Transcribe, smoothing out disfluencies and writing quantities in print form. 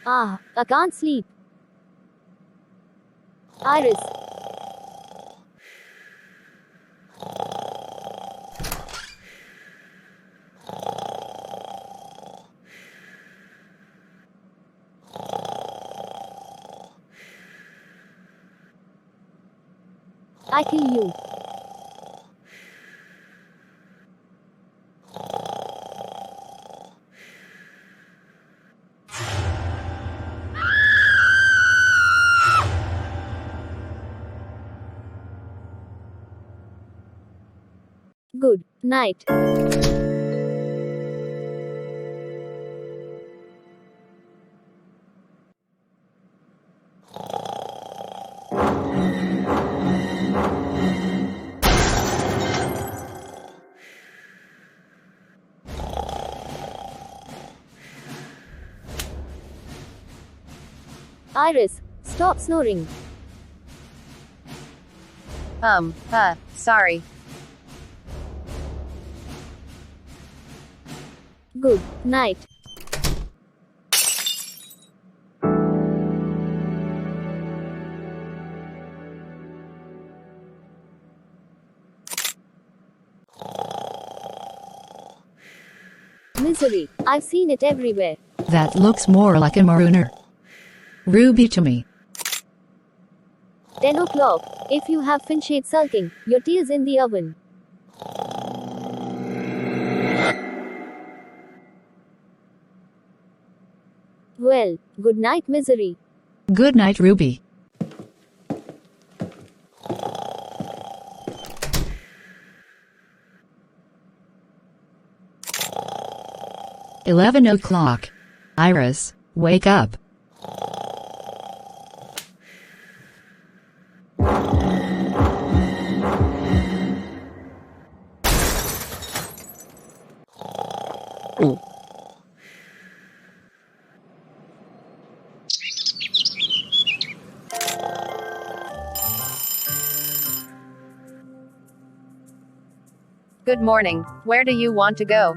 I can't sleep. Iris. I kill you. Good night. Iris, stop snoring. Sorry. Good night. Misery. I've seen it everywhere. That looks more like a marooner. Ruby to me. 10 o'clock. If you have Finchade sulking, your tea's in the oven. Well, good night, Misery. Good night, Ruby. $11 Iris, wake up. Good morning. Where do you want to go?